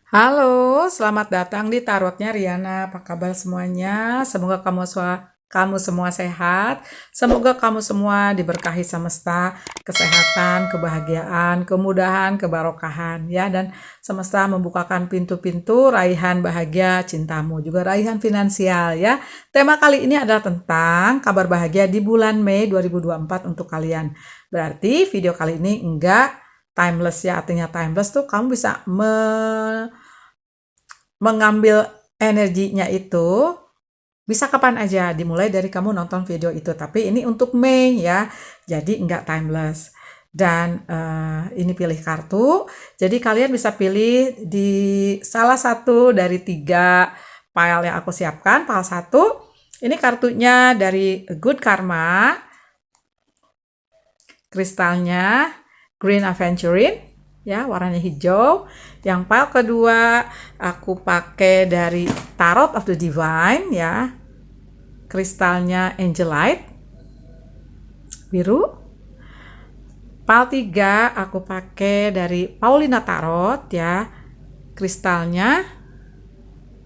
Halo, selamat datang di Tarotnya Riana. Apa kabar semuanya? Semoga kamu semua sehat. Semoga kamu semua diberkahi semesta, kesehatan, kebahagiaan, kemudahan, kebarokahan ya, dan semesta membukakan pintu-pintu raihan bahagia cintamu, juga raihan finansial ya. Tema kali ini adalah tentang kabar bahagia di bulan Mei 2024 untuk kalian. Berarti video kali ini enggak timeless ya, artinya timeless tuh kamu bisa mengambil energinya itu bisa kapan aja, dimulai dari kamu nonton video itu. Tapi ini untuk Mei ya, jadi enggak timeless. Dan ini pilih kartu, jadi kalian bisa pilih di salah satu dari 3 file yang aku siapkan. File 1, ini kartunya dari Good Karma, kristalnya Green Aventurine ya, warnanya hijau. Yang file kedua aku pakai dari Tarot of the Divine ya, kristalnya Angelite biru. File 3 aku pakai dari Paulina Tarot ya, kristalnya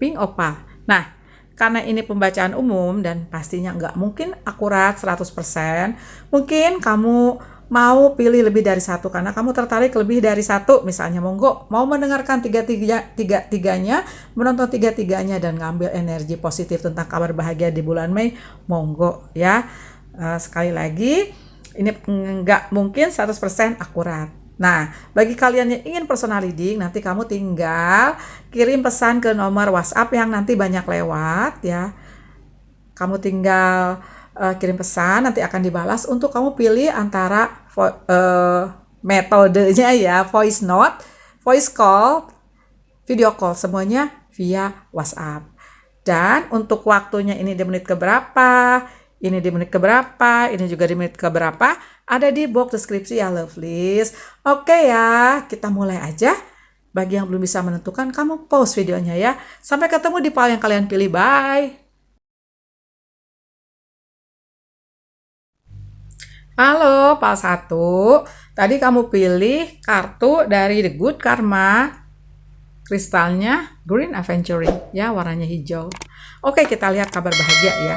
Pink Opal. Nah, karena ini pembacaan umum dan pastinya nggak mungkin akurat 100%, mungkin kamu mau pilih lebih dari satu karena kamu tertarik lebih dari satu, misalnya monggo mau mendengarkan tiga-tiganya, menonton tiga-tiganya dan ngambil energi positif tentang kabar bahagia di bulan Mei, monggo ya. Sekali lagi, ini nggak mungkin 100% akurat. Nah, bagi kalian yang ingin personal reading, nanti kamu tinggal kirim pesan ke nomor WhatsApp yang nanti banyak lewat ya. Kamu tinggal kirim pesan, nanti akan dibalas untuk kamu pilih antara metodenya ya, voice note, voice call, video call, semuanya via WhatsApp. Dan untuk waktunya ini di menit keberapa, ini di menit keberapa, ini juga di menit keberapa, ada di box deskripsi ya lovelies. Oke ya, kita mulai aja. Bagi yang belum bisa menentukan, kamu pause videonya ya. Sampai ketemu di file yang kalian pilih, bye. Halo, file 1. Tadi kamu pilih kartu dari The Good Karma, kristalnya Green Aventurine ya, warnanya hijau. Oke, kita lihat kabar bahagia ya.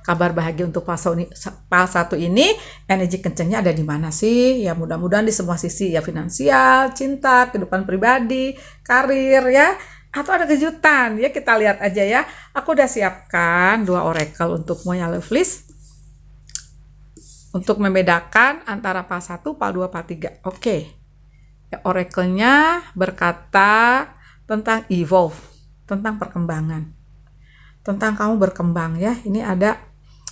Kabar bahagia untuk file 1 ini, energi kencengnya ada di mana sih? Ya mudah-mudahan di semua sisi ya, finansial, cinta, kehidupan pribadi, karir ya, atau ada kejutan ya, kita lihat aja ya. Aku udah siapkan 2 oracle untukmu ya lovelies, untuk membedakan antara file 1, file 2, file 3. Oke. Ya, oracle-nya berkata tentang evolve, tentang perkembangan, tentang kamu berkembang ya. Ini ada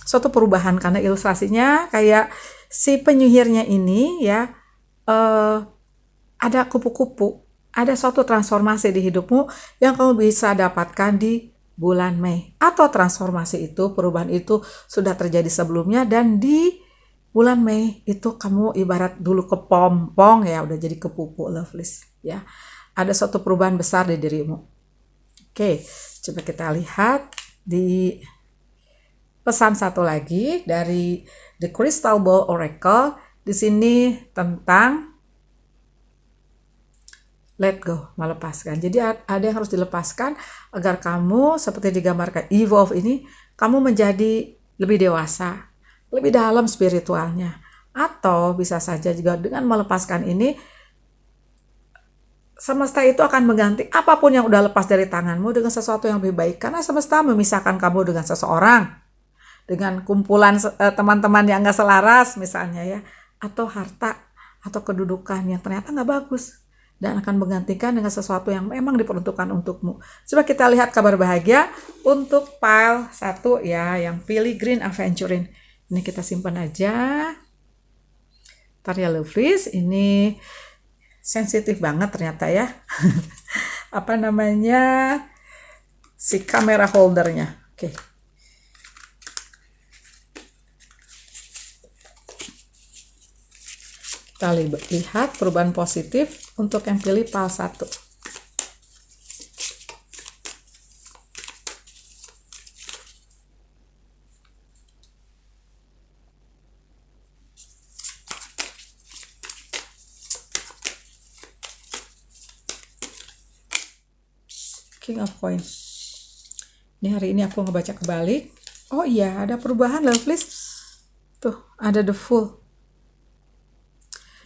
suatu perubahan karena ilustrasinya kayak si penyihirnya ini ya, ada kupu-kupu, ada suatu transformasi di hidupmu yang kamu bisa dapatkan di bulan Mei. Atau transformasi itu, perubahan itu sudah terjadi sebelumnya dan di bulan Mei itu kamu ibarat dulu kepompong ya, udah jadi kepupu lovelies ya. Ada suatu perubahan besar di dirimu. Oke, coba kita lihat di pesan satu lagi dari The Crystal Ball Oracle. Di sini tentang let go, melepaskan. Jadi ada yang harus dilepaskan agar kamu seperti digambarkan evolve ini, kamu menjadi lebih dewasa, lebih dalam spiritualnya. Atau bisa saja juga dengan melepaskan ini, semesta itu akan mengganti apapun yang udah lepas dari tanganmu dengan sesuatu yang lebih baik. Karena semesta memisahkan kamu dengan seseorang, dengan kumpulan teman-teman yang gak selaras misalnya ya, atau harta, atau kedudukan yang ternyata gak bagus, dan akan menggantikan dengan sesuatu yang memang diperuntukkan untukmu. Coba kita lihat kabar bahagia untuk file 1 ya, yang pilih Green Aventurine. Ini kita simpan aja. Ntar ya lovelies, ini sensitif banget ternyata ya. Apa namanya, si kamera holdernya. Oke. Kita lihat perubahan positif untuk yang pilih file 1. King of Coin. Ini hari ini aku ngebaca kebalik. Oh iya, ada perubahan lovelies. Tuh, ada the Fool.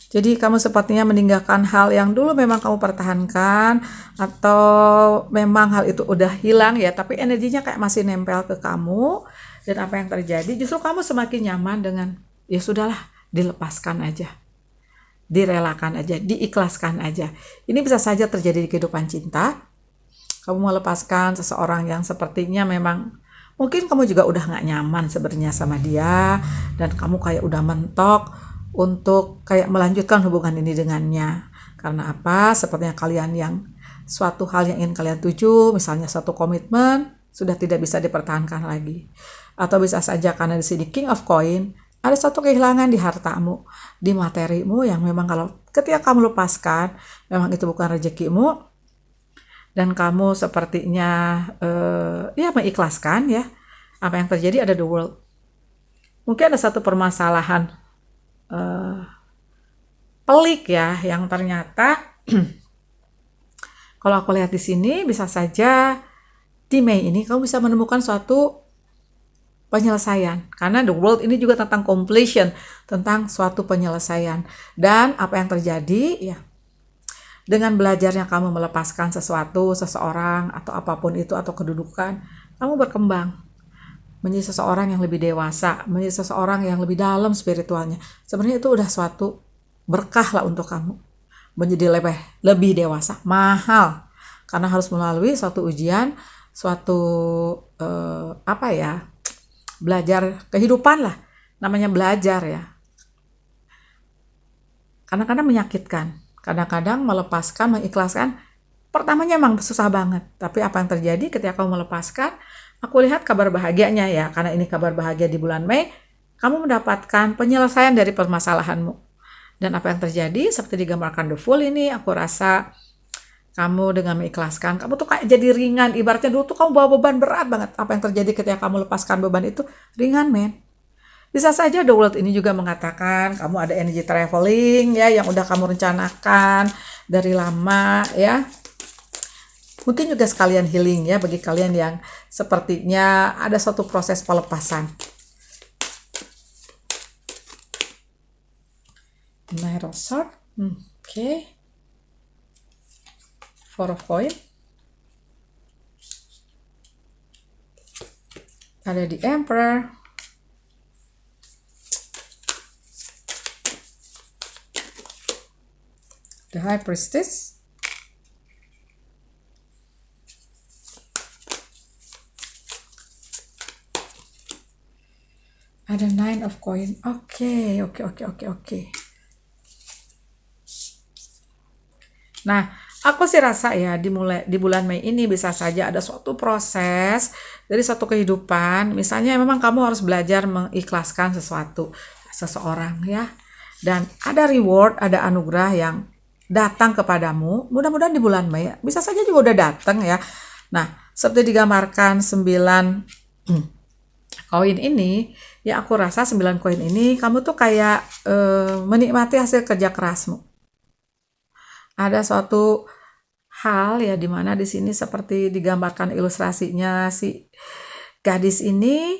Jadi kamu sepertinya meninggalkan hal yang dulu memang kamu pertahankan, atau memang hal itu udah hilang ya, tapi energinya kayak masih nempel ke kamu. Dan apa yang terjadi, justru kamu semakin nyaman dengan, ya sudahlah, dilepaskan aja, direlakan aja, diikhlaskan aja. Ini bisa saja terjadi di kehidupan cinta. Kamu melepaskan seseorang yang sepertinya memang mungkin kamu juga udah gak nyaman sebenarnya sama dia, dan kamu kayak udah mentok untuk kayak melanjutkan hubungan ini dengannya. Karena apa? Sepertinya kalian yang suatu hal yang ingin kalian tuju, misalnya suatu komitmen, sudah tidak bisa dipertahankan lagi. Atau bisa saja karena di sini King of Coin, ada suatu kehilangan di hartamu, di materimu yang memang kalau ketika kamu lepaskan, memang itu bukan rezekimu, dan kamu sepertinya ya mengikhlaskan ya. Apa yang terjadi, ada the World. Mungkin ada satu permasalahan pelik ya, yang ternyata kalau aku lihat di sini bisa saja di Mei ini kamu bisa menemukan suatu penyelesaian, karena the World ini juga tentang completion, tentang suatu penyelesaian. Dan apa yang terjadi ya, dengan belajarnya kamu melepaskan sesuatu, seseorang, atau apapun itu, atau kedudukan, kamu berkembang menjadi seseorang yang lebih dewasa, menjadi seseorang yang lebih dalam spiritualnya. Sebenarnya itu udah suatu berkah lah untuk kamu. Menjadi lebih dewasa, mahal. Karena harus melalui suatu ujian, suatu belajar kehidupan lah. Namanya belajar ya. Kadang-kadang menyakitkan. Kadang-kadang melepaskan, mengikhlaskan, pertamanya emang susah banget. Tapi apa yang terjadi ketika kamu melepaskan, aku lihat kabar bahagianya ya, karena ini kabar bahagia di bulan Mei, kamu mendapatkan penyelesaian dari permasalahanmu. Dan apa yang terjadi, seperti digambarkan the Fool ini, aku rasa kamu dengan mengikhlaskan, kamu tuh kayak jadi ringan. Ibaratnya dulu tuh kamu bawa beban berat banget. Apa yang terjadi ketika kamu lepaskan beban itu, ringan men. Bisa saja the World ini juga mengatakan kamu ada energy traveling ya, yang udah kamu rencanakan dari lama ya. Mungkin juga sekalian healing ya, bagi kalian yang sepertinya ada suatu proses pelepasan. Knight of Swords, okay. Four of Coin. Ada di Emperor. The High Priestess. Ada Nine of Coin. Oke. Nah, aku sih rasa ya di bulan Mei ini bisa saja ada suatu proses dari satu kehidupan. Misalnya memang kamu harus belajar mengikhlaskan seseorang ya. Dan ada reward, ada anugerah yang datang kepadamu. Mudah-mudahan di bulan Mei, bisa saja juga udah datang ya. Nah, seperti digambarkan 9 koin ini, ya aku rasa 9 koin ini kamu tuh kayak menikmati hasil kerja kerasmu. Ada suatu hal ya dimana di sini seperti digambarkan ilustrasinya, si gadis ini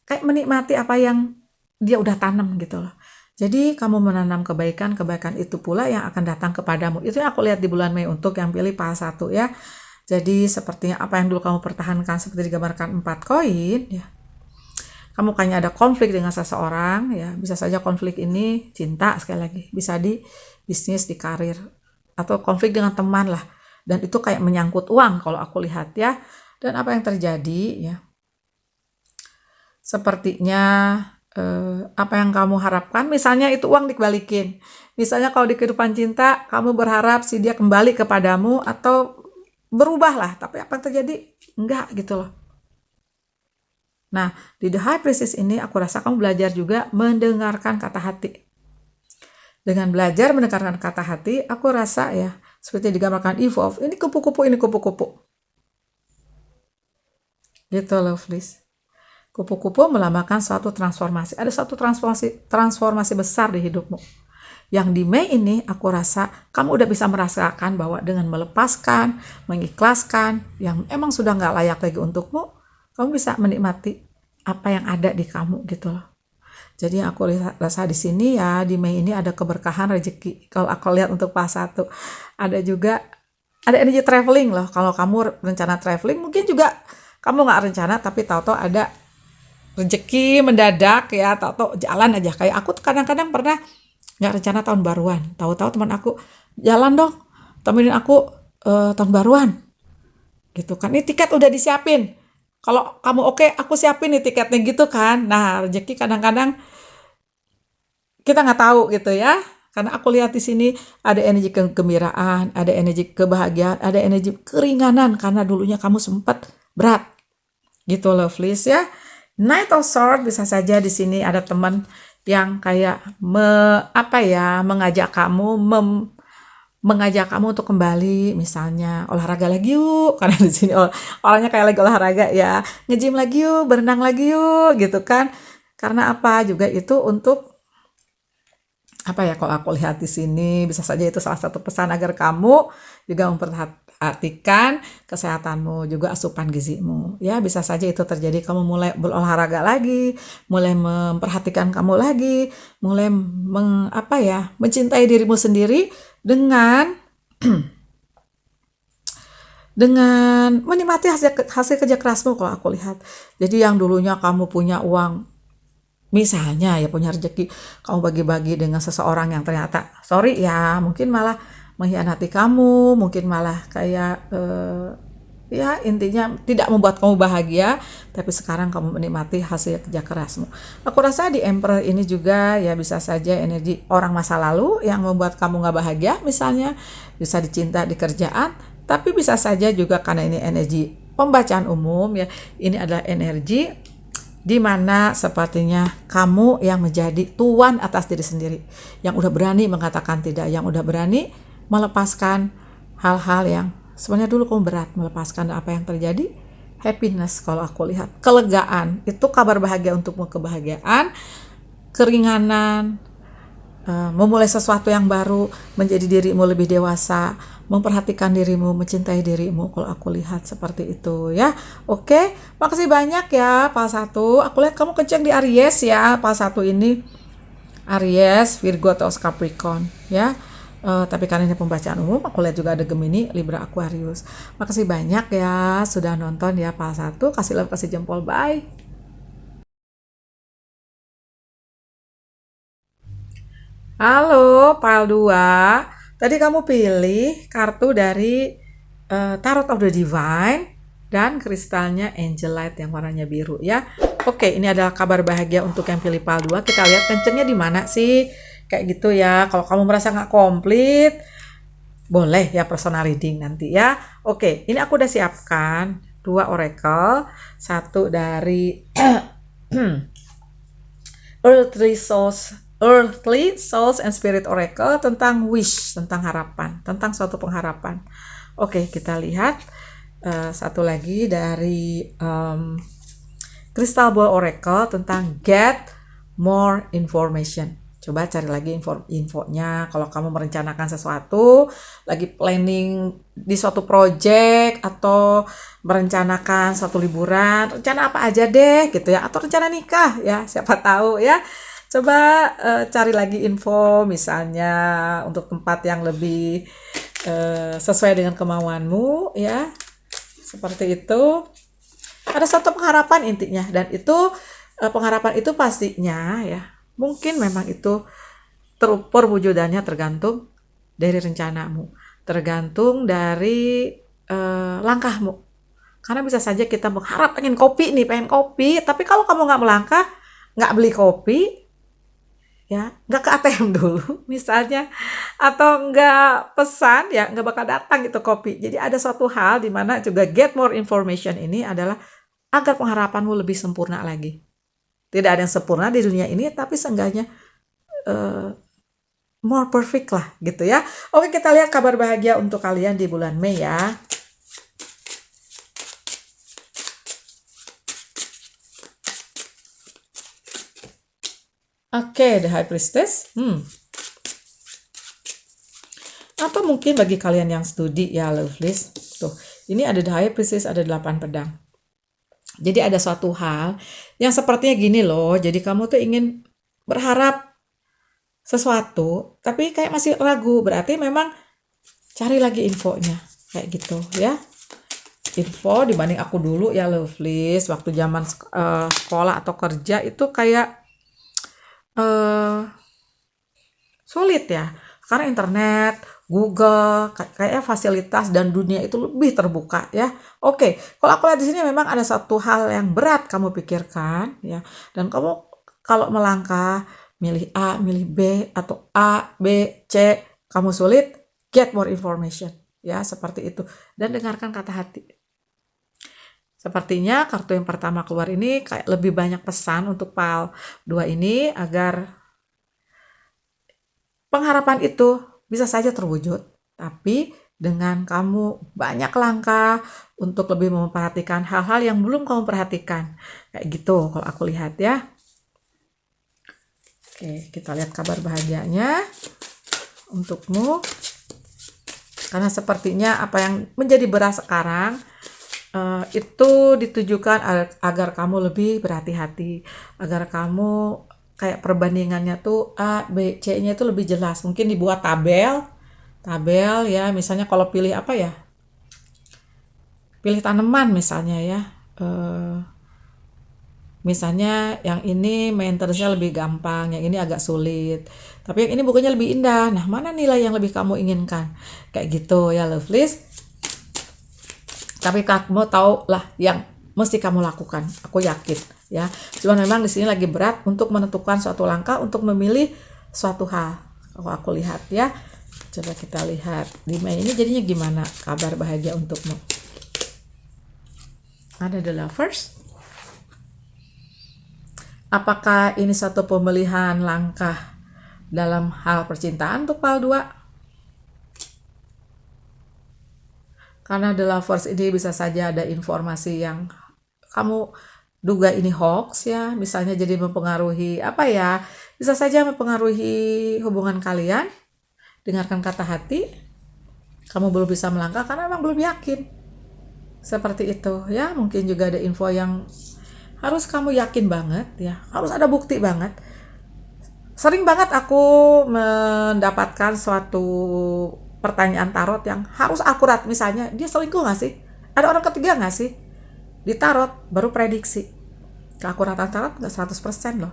kayak menikmati apa yang dia udah tanam gitu loh. Jadi kamu menanam kebaikan itu pula yang akan datang kepadamu. Itu yang aku lihat di bulan Mei untuk yang pilih pas 1 ya. Jadi sepertinya apa yang dulu kamu pertahankan seperti digambarkan 4 koin ya. Kamu kayaknya ada konflik dengan seseorang ya. Bisa saja konflik ini cinta sekali lagi. Bisa di bisnis, di karir. Atau konflik dengan teman lah. Dan itu kayak menyangkut uang kalau aku lihat ya. Dan apa yang terjadi ya. Sepertinya apa yang kamu harapkan, misalnya itu uang dikebalikin. Misalnya kalau di kehidupan cinta, kamu berharap si dia kembali kepadamu atau berubah lah. Tapi apa yang terjadi? Enggak gitu loh. Nah, di The High Priestess ini aku rasa kamu belajar juga mendengarkan kata hati. Dengan belajar mendengarkan kata hati, aku rasa ya, seperti digambarkan evolve, ini kupu-kupu, ini kupu-kupu. Gitu loh, please. Kupu-kupu melambangkan suatu transformasi. Ada suatu transformasi besar di hidupmu. Yang di Mei ini aku rasa kamu udah bisa merasakan bahwa dengan melepaskan, mengikhlaskan yang emang sudah nggak layak lagi untukmu, kamu bisa menikmati apa yang ada di kamu gitu loh. Jadi yang aku rasa di sini ya di Mei ini ada keberkahan rezeki. Kalau aku lihat untuk pas satu ada juga ada energi traveling loh. Kalau kamu rencana traveling mungkin juga kamu nggak rencana tapi tahu-tahu ada rezeki mendadak ya, tahu-tahu jalan aja. Kayak aku tuh kadang-kadang pernah nggak rencana tahun baruan, tahu-tahu teman aku jalan dong, temenin aku tahun baruan gitu kan. Ini tiket udah disiapin. Kalau kamu oke, aku siapin nih tiketnya gitu kan. Nah, rezeki kadang-kadang kita nggak tahu gitu ya. Karena aku lihat di sini ada energi kegembiraan, ada energi kebahagiaan, ada energi keringanan karena dulunya kamu sempat berat. Gitu loh, please ya. Knight of Swords bisa saja di sini ada teman yang kayak mengajak kamu untuk kembali, misalnya olahraga lagi yuk, karena di sini orangnya kayak lagi olahraga ya, nge-gym lagi yuk, berenang lagi yuk, gitu kan. Karena apa? Juga itu untuk apa ya, kalau aku lihat di sini bisa saja itu salah satu pesan agar kamu juga memperhatikan kesehatanmu, juga asupan gizimu. Ya, bisa saja itu terjadi kamu mulai berolahraga lagi, mulai memperhatikan kamu lagi, mulai mencintai dirimu sendiri dengan dengan menikmati hasil kerja kerasmu kalau aku lihat. Jadi yang dulunya kamu punya uang, misalnya ya punya rezeki, kamu bagi-bagi dengan seseorang yang ternyata, sorry ya, mungkin malah mengkhianati kamu, mungkin malah kayak ya intinya tidak membuat kamu bahagia, tapi sekarang kamu menikmati hasil kerja kerasmu. Aku rasa di Emperor ini juga ya bisa saja energi orang masa lalu yang membuat kamu nggak bahagia, misalnya bisa dicinta di kerjaan, tapi bisa saja juga karena ini energi pembacaan umum ya, ini adalah energi di mana sepertinya kamu yang menjadi tuan atas diri sendiri, yang udah berani mengatakan tidak, yang udah berani melepaskan hal-hal yang sebenarnya dulu kamu berat melepaskan. Apa yang terjadi? Happiness, kalau aku lihat kelegaan, itu kabar bahagia untukmu, kebahagiaan, keringanan, memulai sesuatu yang baru, menjadi dirimu lebih dewasa, memperhatikan dirimu, mencintai dirimu, kalau aku lihat seperti itu ya. Oke, makasih banyak ya Pak Satu. Aku lihat kamu kenceng di Aries ya Pak Satu ini. Aries, Virgo atau Capricorn ya. Tapi karena ini pembacaan umum, aku lihat juga ada Gemini, Libra, Aquarius. Makasih banyak ya sudah nonton ya Pak Satu. Kasih love, kasih jempol, bye. Halo, Pal 2. Tadi kamu pilih kartu dari Tarot of the Divine dan kristalnya Angelite yang warnanya biru ya. Oke, ini adalah kabar bahagia untuk yang pilih Pal 2. Kita lihat kencengnya di mana sih? Kayak gitu ya. Kalau kamu merasa nggak komplit, boleh ya personal reading nanti ya. Oke, ini aku udah siapkan 2 oracle. Satu dari Earthly Souls and Spirit Oracle tentang wish, tentang harapan, tentang suatu pengharapan. Oke, kita lihat satu lagi dari Crystal Ball Oracle tentang get more information. Coba cari lagi infonya. Kalau kamu merencanakan sesuatu, lagi planning di suatu project atau merencanakan suatu liburan, rencana apa aja deh gitu ya, atau rencana nikah ya, siapa tahu ya. Coba cari lagi info misalnya untuk tempat yang lebih sesuai dengan kemauanmu ya. Seperti itu. Ada satu pengharapan intinya, dan itu pengharapan itu pastinya ya mungkin memang itu perwujudannya tergantung dari rencanamu, tergantung dari langkahmu. Karena bisa saja kita mengharap pengen kopi nih, pengen kopi, tapi kalau kamu nggak melangkah, nggak beli kopi, ya nggak ke ATM dulu misalnya, atau nggak pesan, ya nggak bakal datang itu kopi. Jadi ada suatu hal di mana juga get more information ini adalah agar pengharapanmu lebih sempurna lagi. Tidak ada yang sempurna di dunia ini, tapi seenggaknya more perfect lah gitu ya. Oke, kita lihat kabar bahagia untuk kalian di bulan Mei ya. Oke, The High Priestess. Atau mungkin bagi kalian yang studi ya lovelies. Tuh, ini ada the High Priestess, ada 8 pedang. Jadi ada suatu hal yang sepertinya gini loh. Jadi kamu tuh ingin berharap sesuatu, tapi kayak masih ragu. Berarti memang cari lagi infonya. Kayak gitu ya. Info dibanding aku dulu ya lovelies. Waktu zaman sekolah atau kerja itu kayak sulit ya. Sekarang internet, Google, kayaknya fasilitas dan dunia itu lebih terbuka ya. Oke, kalau aku lihat di sini memang ada satu hal yang berat kamu pikirkan ya. Dan kamu kalau melangkah, milih A, milih B, atau A, B, C, kamu sulit, get more information ya, seperti itu. Dan dengarkan kata hati. Sepertinya kartu yang pertama keluar ini kayak lebih banyak pesan untuk PAL 2 ini agar pengharapan itu bisa saja terwujud, tapi dengan kamu banyak langkah untuk lebih memperhatikan hal-hal yang belum kamu perhatikan. Kayak gitu kalau aku lihat ya. Oke, kita lihat kabar bahagianya untukmu. Karena sepertinya apa yang menjadi berat sekarang itu ditujukan agar kamu lebih berhati-hati, agar kamu kayak perbandingannya tuh A, B, C-nya itu lebih jelas. Mungkin dibuat tabel ya, misalnya kalau pilih apa ya, pilih tanaman misalnya ya, misalnya yang ini maintenance-nya lebih gampang, yang ini agak sulit, tapi yang ini bukunya lebih indah. Nah, mana nilai yang lebih kamu inginkan? Kayak gitu ya lovelies. Tapi kamu tahu lah yang mesti kamu lakukan, aku yakin ya. Cuma memang di sini lagi berat untuk menentukan suatu langkah, untuk memilih suatu hal. Kalau aku lihat ya, coba kita lihat di Mei ini jadinya gimana kabar bahagia untukmu. Ada the Lovers. Apakah ini satu pemilihan langkah dalam hal percintaan untuk PAL 2? Karena the Lovers ini bisa saja ada informasi yang kamu duga ini hoax ya, misalnya jadi mempengaruhi apa ya, bisa saja mempengaruhi hubungan kalian. Dengarkan kata hati, kamu belum bisa melangkah karena memang belum yakin. Seperti itu ya, mungkin juga ada info yang harus kamu yakin banget ya, harus ada bukti banget. Sering banget aku mendapatkan suatu pertanyaan tarot yang harus akurat, misalnya dia selingkuh nggak sih, ada orang ketiga nggak sih, di tarot baru prediksi. Keakuratan tarot nggak 100% loh,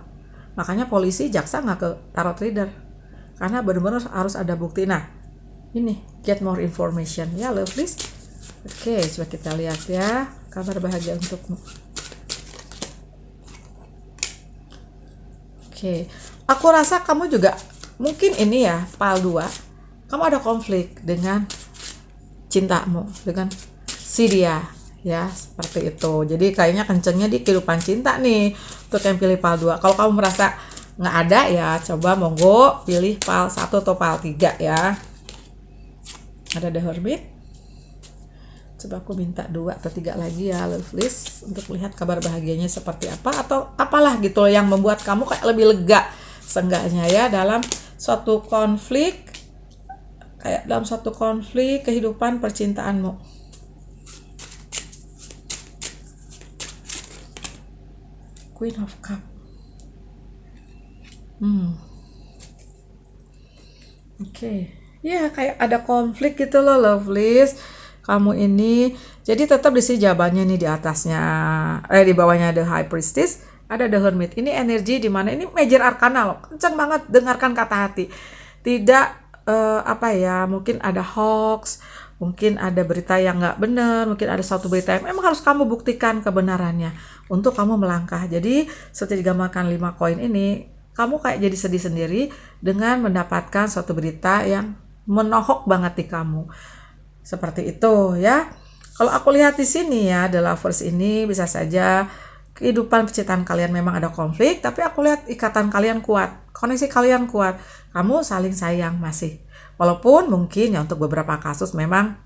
makanya polisi jaksa nggak ke tarot reader karena benar-benar harus ada bukti. Nah ini get more information ya lovelies. Oke, coba kita lihat ya kabar bahagia untukmu. Oke, aku rasa kamu juga mungkin ini ya PAL 2, kamu ada konflik dengan cintamu, dengan si dia ya, seperti itu. Jadi kayaknya kencengnya di kehidupan cinta nih untuk yang pilih PAL 2. Kalau kamu merasa nggak ada ya, coba monggo pilih PAL 1 atau PAL 3 ya. Ada the Hermit. Coba aku minta 2 atau 3 lagi ya lovelies untuk melihat kabar bahagianya seperti apa, atau apalah gitu yang membuat kamu kayak lebih lega seenggaknya ya dalam suatu konflik, kayak dalam suatu konflik kehidupan percintaanmu. Queen of Cup. Oke. Ya kayak ada konflik gitu loh lovelies. Kamu ini jadi tetap di sini jawabannya nih di atasnya, di bawahnya the High Priestess, ada the Hermit. Ini energi di mana ini major arcana loh, kencang banget. Dengarkan kata hati, tidak apa ya, mungkin ada hoax, mungkin ada berita yang nggak benar, mungkin ada suatu berita yang memang harus kamu buktikan kebenarannya untuk kamu melangkah. Jadi seperti digambarkan 5 koin ini, kamu kayak jadi sedih sendiri dengan mendapatkan suatu berita yang menohok banget di kamu. Seperti itu ya. Kalau aku lihat di sini ya, the Lovers ini bisa saja kehidupan percintaan kalian memang ada konflik, tapi aku lihat ikatan kalian kuat, koneksi kalian kuat, kamu saling sayang masih. Walaupun mungkin ya untuk beberapa kasus memang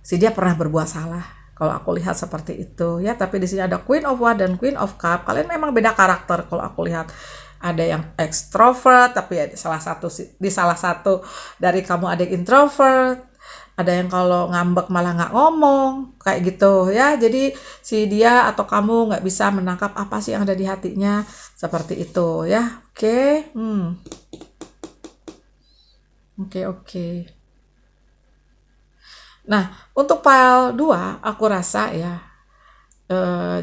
si dia pernah berbuat salah. Kalau aku lihat seperti itu ya, tapi di sini ada Queen of Wands dan Queen of Cups. Kalian memang beda karakter kalau aku lihat. ada yang extrovert, tapi di salah satu dari kamu ada yang introvert, ada yang kalau ngambek malah nggak ngomong, kayak gitu ya. Jadi si dia atau kamu nggak bisa menangkap apa sih yang ada di hatinya, seperti itu ya. Oke, oke. Nah, untuk file 2, aku rasa ya,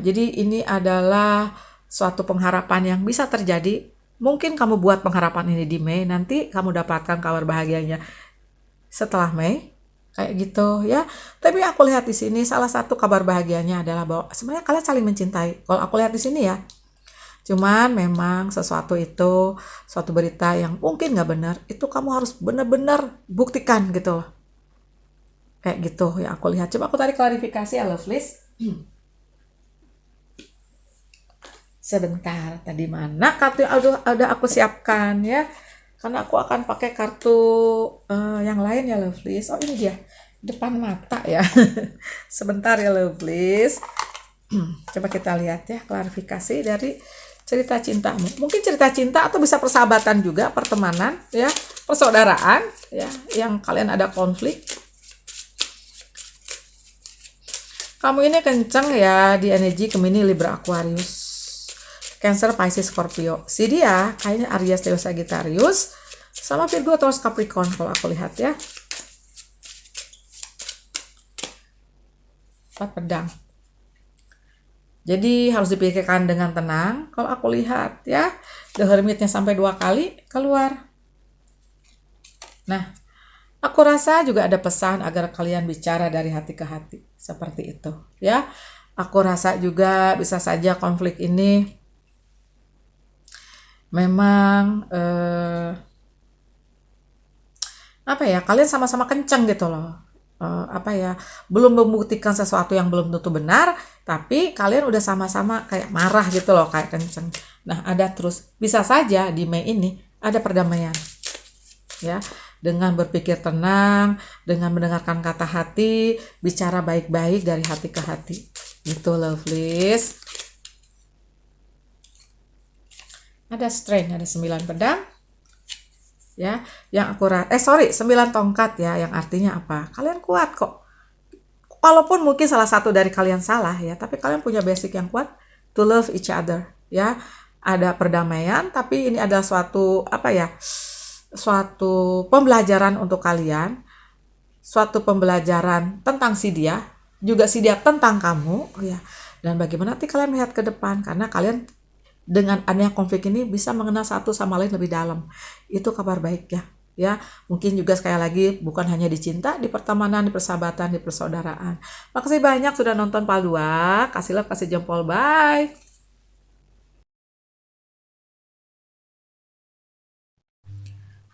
jadi ini adalah suatu pengharapan yang bisa terjadi. Mungkin kamu buat pengharapan ini di Mei, nanti kamu dapatkan kabar bahagianya setelah Mei, kayak gitu ya. Tapi aku lihat di sini salah satu kabar bahagianya adalah bahwa sebenarnya kalian saling mencintai. Kalau aku lihat di sini ya, cuman memang sesuatu itu, suatu berita yang mungkin nggak benar, itu kamu harus benar-benar buktikan gitu loh. Kayak gitu ya aku lihat. Coba aku tarik klarifikasi ya, Lovelies. Sebentar, tadi mana kartu yang udah aku siapkan ya? Karena aku akan pakai kartu yang lain ya, Lovelies. Oh, ini dia. Depan mata ya. Sebentar ya, Lovelies. Coba kita lihat ya klarifikasi dari cerita cintamu. Mungkin cerita cinta atau bisa persahabatan juga, pertemanan ya, persaudaraan ya, yang kalian ada konflik. Kamu ini kenceng ya di energi Gemini, Libra, Aquarius, Cancer, Pisces, Scorpio. Si dia kayaknya Aries, Leo, Sagittarius, sama Virgo, Taurus, Capricorn kalau aku lihat ya. 4 pedang. Jadi harus dipikirkan dengan tenang. Kalau aku lihat ya, The Hermit-nya sampai 2 kali keluar. Nah, aku rasa juga ada pesan agar kalian bicara dari hati ke hati. Seperti itu ya. Aku rasa juga bisa saja konflik ini memang apa ya, kalian sama-sama kenceng gitu loh. Apa ya, belum membuktikan sesuatu yang belum tentu benar, tapi kalian udah sama-sama kayak marah gitu loh, kayak kenceng. Nah, ada terus bisa saja di Mei ini ada perdamaian ya, dengan berpikir tenang, dengan mendengarkan kata hati, bicara baik-baik dari hati ke hati gitu, Lovelies. Ada Strength, ada 9 pedang ya, yang akurat 9 tongkat ya, yang artinya apa? Kalian kuat kok, walaupun mungkin salah satu dari kalian salah ya, tapi kalian punya basic yang kuat to love each other ya. Ada perdamaian, tapi ini adalah suatu apa ya, suatu pembelajaran untuk kalian, suatu pembelajaran tentang si dia, juga si dia tentang kamu ya, dan bagaimana nanti kalian melihat ke depan, karena kalian dengan adanya konflik ini bisa mengenal satu sama lain lebih dalam. Itu kabar baik ya. Mungkin juga sekali lagi bukan hanya di cinta, di pertemanan, di persahabatan, di persaudaraan. Makasih banyak sudah nonton PAL 2. Kasih love, kasih jempol, bye.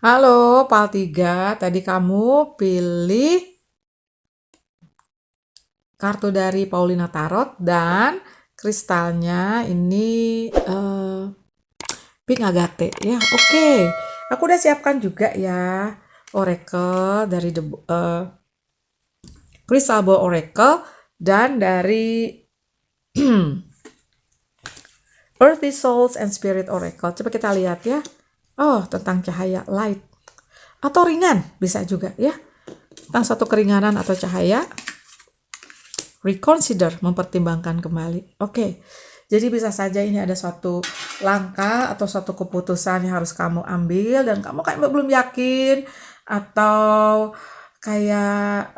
Halo PAL 3, tadi kamu pilih kartu dari Paulina Tarot dan kristalnya ini pink agate ya. Oke. Aku udah siapkan juga ya oracle dari Crystal Ball Oracle dan dari Earthy Souls and Spirit Oracle. Coba kita lihat ya. Oh, tentang cahaya, light. Atau ringan bisa juga ya. Tentang suatu keringanan atau cahaya. Reconsider, mempertimbangkan kembali. Oke. Jadi bisa saja ini ada suatu langkah atau suatu keputusan yang harus kamu ambil dan kamu kayak belum yakin atau kayak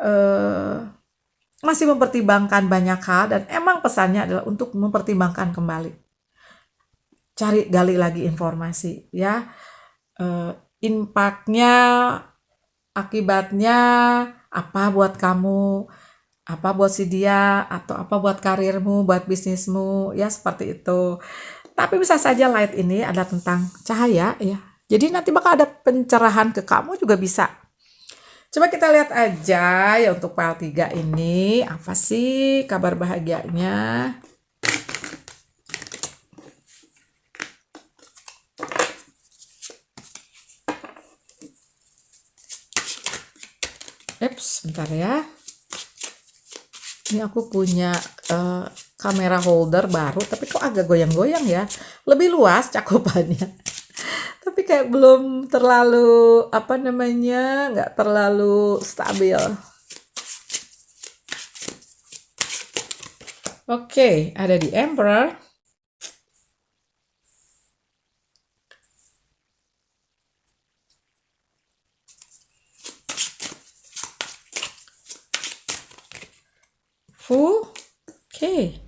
masih mempertimbangkan banyak hal, dan emang pesannya adalah untuk mempertimbangkan kembali. Cari, gali lagi informasi ya. Impactnya, akibatnya apa buat kamu, apa buat si dia, atau apa buat karirmu, buat bisnismu, ya seperti itu. Tapi bisa saja light ini ada tentang cahaya ya. Jadi nanti bakal ada pencerahan ke kamu juga bisa. Coba kita lihat aja ya untuk PAL 3 ini, apa sih kabar bahagianya. Sebentar ya. Ini aku punya kamera holder baru, tapi kok agak goyang-goyang ya. Lebih luas cakupannya. tapi kayak belum terlalu nggak terlalu stabil. Oke, ada di Emperor. Full. Oke.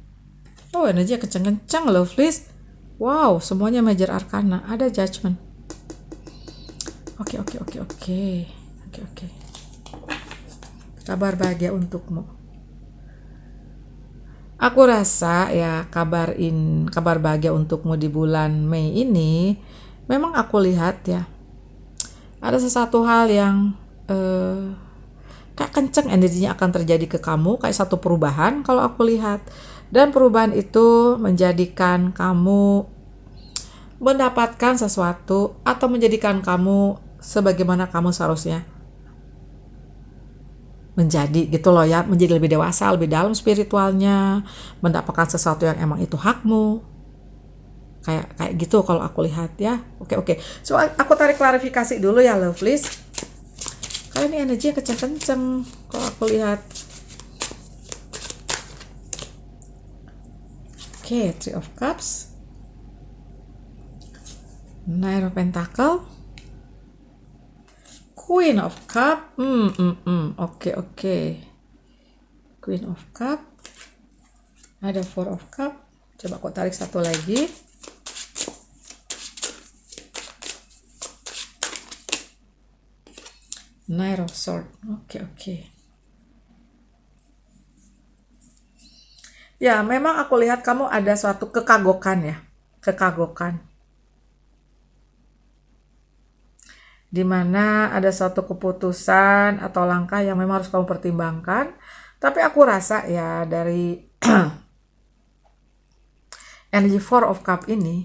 Oh, energinya kenceng-kenceng loh, please. Wow, semuanya major arcana. Ada judgment. Oke. Kabar bahagia untukmu. Aku rasa ya kabar bahagia untukmu di bulan Mei ini, memang aku lihat ya, ada sesuatu hal yang kayak kenceng energinya akan terjadi ke kamu, kayak satu perubahan kalau aku lihat. Dan perubahan itu menjadikan kamu mendapatkan sesuatu atau menjadikan kamu sebagaimana kamu seharusnya menjadi gitu loh ya, menjadi lebih dewasa, lebih dalam spiritualnya, mendapatkan sesuatu yang emang itu hakmu. Kayak gitu kalau aku lihat ya. Oke. So aku tarik klarifikasi dulu ya lovelies. Karena ini energinya kenceng-kenceng kalau aku lihat. Oke, Three of Cups, Nine of Pentacle, Queen of Cup. Oke. Queen of Cup. Ada Four of Cup. Coba aku tarik satu lagi. Knight of Swords. Oke. Ya, memang aku lihat kamu ada suatu kekagokan ya. Kekagokan. Dimana ada suatu keputusan atau langkah yang memang harus kamu pertimbangkan. Tapi aku rasa ya dari energi Four of Cup ini,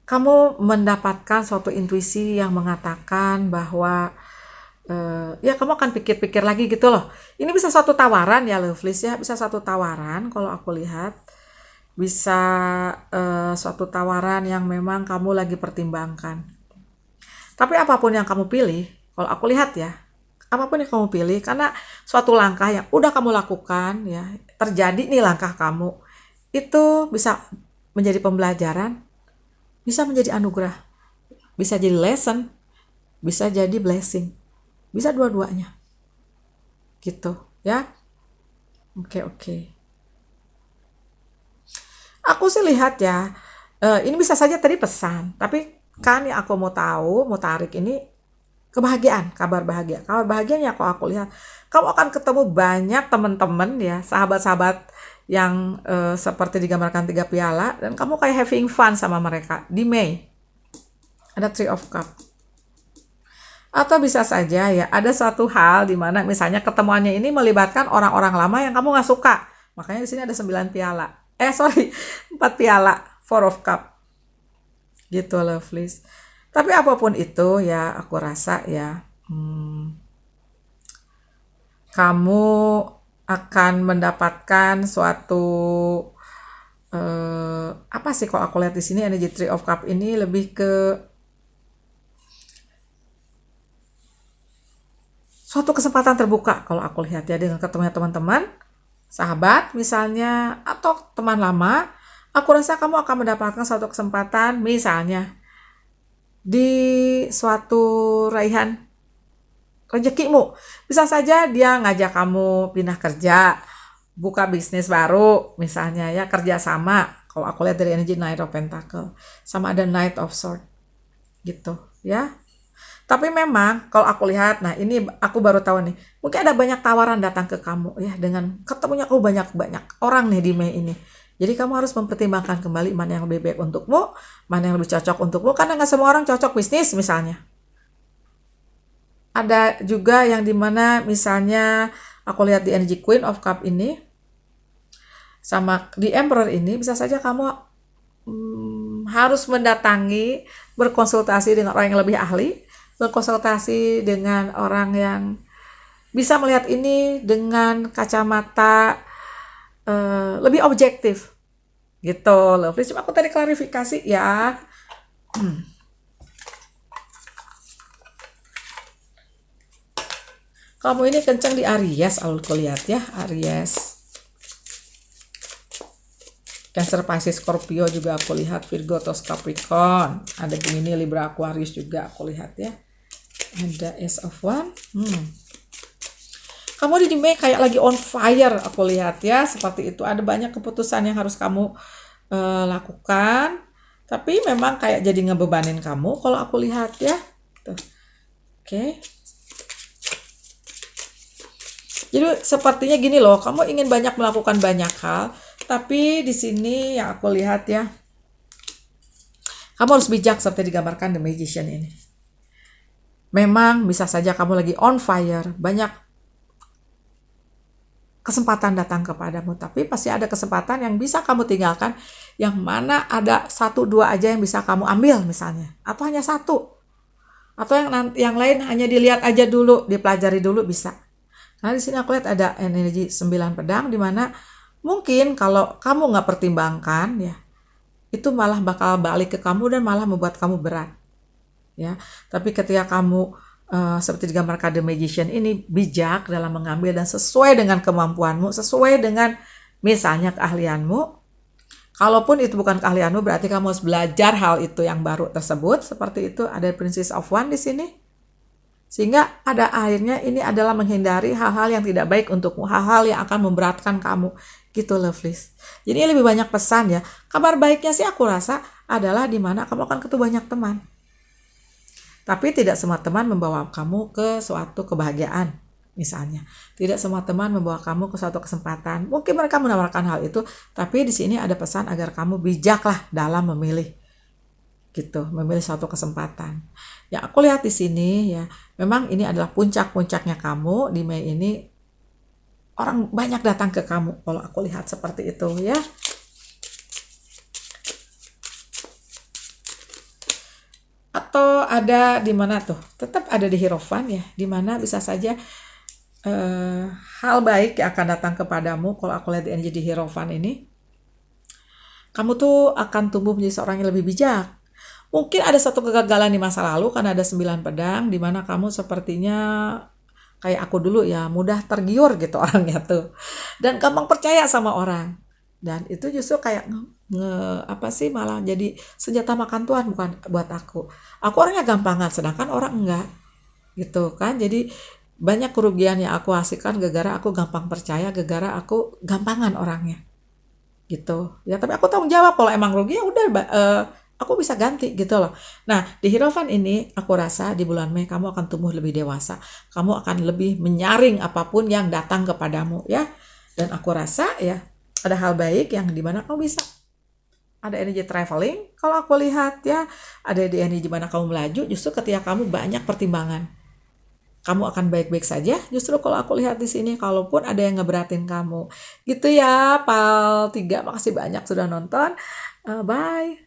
kamu mendapatkan suatu intuisi yang mengatakan bahwa ya kamu akan pikir-pikir lagi gitu loh. Ini bisa suatu tawaran ya lovelies ya, bisa suatu tawaran kalau aku lihat. Bisa suatu tawaran yang memang kamu lagi pertimbangkan. Tapi apapun yang kamu pilih, kalau aku lihat ya, apapun yang kamu pilih, karena suatu langkah yang udah kamu lakukan ya, terjadi nih langkah kamu, itu bisa menjadi pembelajaran, bisa menjadi anugerah, bisa jadi lesson, bisa jadi blessing, bisa dua-duanya gitu ya. Oke. Aku sih lihat ya, ini bisa saja tadi pesan, tapi kan yang aku mau tarik ini kebahagiaan, kabar bahagia. Kabar bahagianya kalau aku lihat, kamu akan ketemu banyak teman-teman ya, sahabat-sahabat yang seperti digambarkan 3 piala, dan kamu kayak having fun sama mereka di Mei. Ada Three of Cup. Atau bisa saja ya, ada suatu hal di mana misalnya ketemuannya ini melibatkan orang-orang lama yang kamu nggak suka. Makanya di sini ada 9 piala. 4 piala, Four of Cup. Gitu lovelies. Tapi apapun itu ya, aku rasa ya, kamu akan mendapatkan suatu apa sih kalau aku lihat di sini energi Three of Cup ini lebih ke suatu kesempatan terbuka kalau aku lihat ya, dengan ketemunya teman-teman, sahabat misalnya, atau teman lama. Aku rasa kamu akan mendapatkan suatu kesempatan misalnya di suatu raihan rezekimu. Bisa saja dia ngajak kamu pindah kerja, buka bisnis baru misalnya ya, kerja sama. Kalau aku lihat dari energi Knight of Pentacle, sama ada Knight of Swords gitu ya. Tapi memang kalau aku lihat, nah ini aku baru tahu nih, mungkin ada banyak tawaran datang ke kamu ya, dengan ketemunya kamu banyak orang nih di Mei ini. Jadi kamu harus mempertimbangkan kembali mana yang lebih baik untukmu, mana yang lebih cocok untukmu, karena nggak semua orang cocok bisnis misalnya. Ada juga yang dimana misalnya aku lihat di energi Queen of Cup ini, sama di Emperor ini, bisa saja kamu harus mendatangi, berkonsultasi dengan orang yang lebih ahli, berkonsultasi dengan orang yang bisa melihat ini dengan kacamata lebih objektif Gitu, Lovely. Cuma aku tadi klarifikasi ya. Kamu ini kencang di Aries, aku lihat ya, Aries. Cancer, Pisces, Scorpio juga aku lihat, Virgo, Taurus, Capricorn. Ada Gemini, Libra, Aquarius juga aku lihat ya. Ada Ace of Wands. Kamu di Mei kayak lagi on fire aku lihat ya, seperti itu. Ada banyak keputusan yang harus kamu lakukan, tapi memang kayak jadi ngebebanin kamu kalau aku lihat ya. Tuh. Oke. Jadi sepertinya gini loh, kamu ingin banyak melakukan banyak hal, tapi di sini yang aku lihat ya, kamu harus bijak seperti digambarkan The Magician ini. Memang bisa saja kamu lagi on fire, banyak kesempatan datang kepadamu, tapi pasti ada kesempatan yang bisa kamu tinggalkan, yang mana ada 1-2 aja yang bisa kamu ambil misalnya, atau hanya 1, atau yang lain hanya dilihat aja dulu, dipelajari dulu bisa. Nah di sini aku lihat ada energi 9 pedang, di mana mungkin kalau kamu nggak pertimbangkan ya, itu malah bakal balik ke kamu dan malah membuat kamu berat. Ya, tapi ketika kamu seperti digambarkan The Magician ini bijak dalam mengambil dan sesuai dengan kemampuanmu, sesuai dengan misalnya keahlianmu. Kalaupun itu bukan keahlianmu, berarti kamu harus belajar hal itu yang baru tersebut. Seperti itu ada Princess of Wands di sini. Sehingga pada akhirnya ini adalah menghindari hal-hal yang tidak baik untukmu, hal-hal yang akan memberatkan kamu, gitu Lovelies. Jadi lebih banyak pesan ya. Kabar baiknya sih aku rasa adalah di mana kamu akan ketemu banyak teman. Tapi tidak semua teman membawa kamu ke suatu kebahagiaan, misalnya. Tidak semua teman membawa kamu ke suatu kesempatan. Mungkin mereka menawarkan hal itu, tapi di sini ada pesan agar kamu bijaklah dalam memilih. Gitu, memilih suatu kesempatan. Ya, aku lihat di sini ya, memang ini adalah puncak-puncaknya kamu di Mei ini. Orang banyak datang ke kamu kalau aku lihat seperti itu ya. Atau ada di mana tuh? Tetap ada di Hierophant ya, di mana bisa saja hal baik yang akan datang kepadamu kalau aku lihat energi di Hierophant ini. Kamu tuh akan tumbuh menjadi seorang yang lebih bijak. Mungkin ada satu kegagalan di masa lalu karena ada 9 pedang, di mana kamu sepertinya kayak aku dulu ya, mudah tergiur gitu orangnya tuh. Dan gampang percaya sama orang. Dan itu justru kayak malah jadi senjata makan tuan bukan buat aku. Aku orangnya gampangan, sedangkan orang enggak. Gitu kan. Jadi banyak kerugian yang aku hasilkan gara-gara aku gampang percaya, gara-gara aku gampangan orangnya. Gitu. Ya tapi aku tanggung jawab kalau emang rugi ya udah aku bisa ganti gitu loh. Nah, di Hierophant ini aku rasa di bulan Mei kamu akan tumbuh lebih dewasa. Kamu akan lebih menyaring apapun yang datang kepadamu ya. Dan aku rasa ya ada hal baik yang dimana kamu bisa. Ada energi traveling kalau aku lihat ya. Ada di energi dimana kamu melaju justru ketika kamu banyak pertimbangan. Kamu akan baik-baik saja justru kalau aku lihat di sini, kalaupun ada yang ngeberatin kamu. Gitu ya, Pal 3. Makasih banyak sudah nonton. Bye.